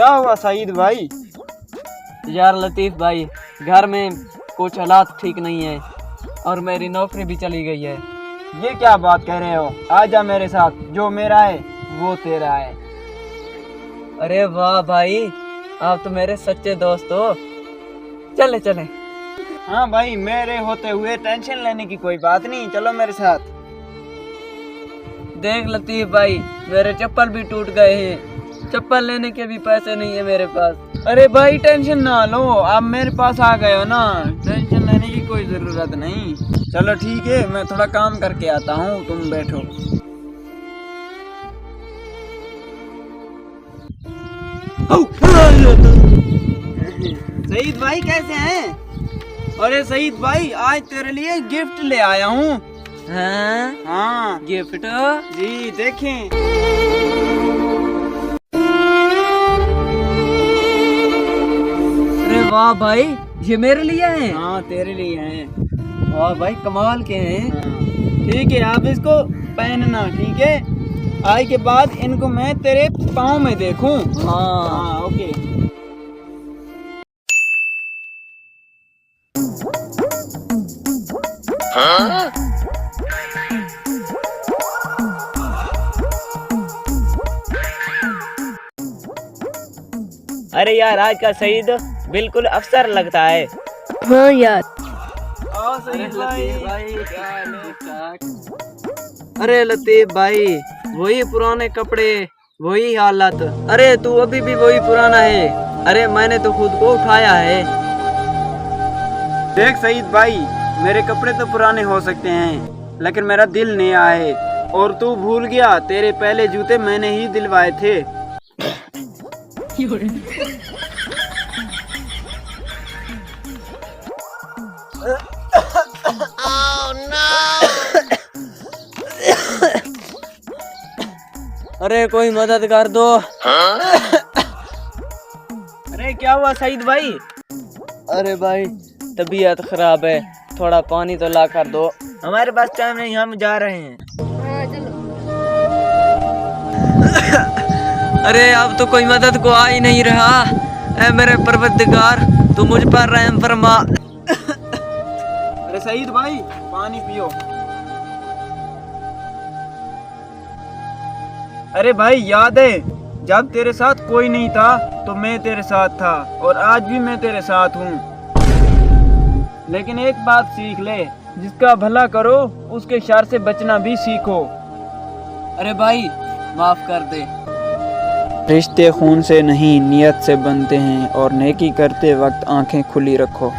क्या हुआ सईद भाई? यार लतीफ़ भाई, घर में कुछ हालात ठीक नहीं है और मेरी नौकरी भी चली गई है। ये क्या बात कह रहे हो? आजा मेरे साथ, जो मेरा है वो तेरा है। अरे वाह भाई, आप तो मेरे सच्चे दोस्त हो। चले चले। हाँ भाई, मेरे होते हुए टेंशन लेने की कोई बात नहीं, चलो मेरे साथ। देख लतीफ़ भाई, मेरे चप्पल भी टूट गए हैं, चप्पल लेने के भी पैसे नहीं है मेरे पास। अरे भाई टेंशन ना लो, आप मेरे पास आ गए हो ना, टेंशन लेने की कोई जरूरत नहीं। चलो ठीक है, मैं थोड़ा काम करके आता हूँ, तुम बैठो। सईद भाई कैसे हैं? अरे सईद भाई, आज तेरे लिए गिफ्ट ले आया हूँ। हाँ? हाँ गिफ्ट? जी देखें। अरे वाह भाई, ये मेरे लिए हैं? हाँ तेरे लिए हैं। वाह भाई, कमाल के हैं। हाँ। ठीक है, आप इसको पहनना, ठीक है? आज के बाद इनको मैं तेरे पाँव में देखूं। हाँ। हाँ ओके। हाँ? अरे यार, आज का सईद बिल्कुल अफसर लगता है। हाँ यार। आओ सईद भाई। क्या हाल है? अरे लतीफ़ भाई, वही पुराने कपड़े, वही हालत। अरे तू अभी भी वही पुराना है। अरे मैंने तो खुद को उठाया है। देख सईद भाई, मेरे कपड़े तो पुराने हो सकते हैं, लेकिन मेरा दिल नया है। और तू भूल गया, तेरे पहले जूते मैंने ही दिलवाए थे। अरे कोई मदद कर दो। अरे क्या हुआ सईद भाई? अरे भाई, तबीयत खराब है, थोड़ा पानी तो ला कर दो। हमारे पास टाइम नहीं, हम जा रहे हैं। अरे अब तो कोई मदद को आ ही नहीं रहा। ऐ मेरे परवरदिगार, तू मुझ पर रहम फरमा। अरे सईद भाई, पानी पियो। अरे भाई याद है, जब तेरे साथ कोई नहीं था तो मैं तेरे साथ था, और आज भी मैं तेरे साथ हूँ। लेकिन एक बात सीख ले, जिसका भला करो उसके शर से बचना भी सीखो। अरे भाई, माफ कर दे। रिश्ते खून से नहीं नियत से बनते हैं, और नेकी करते वक्त आंखें खुली रखो।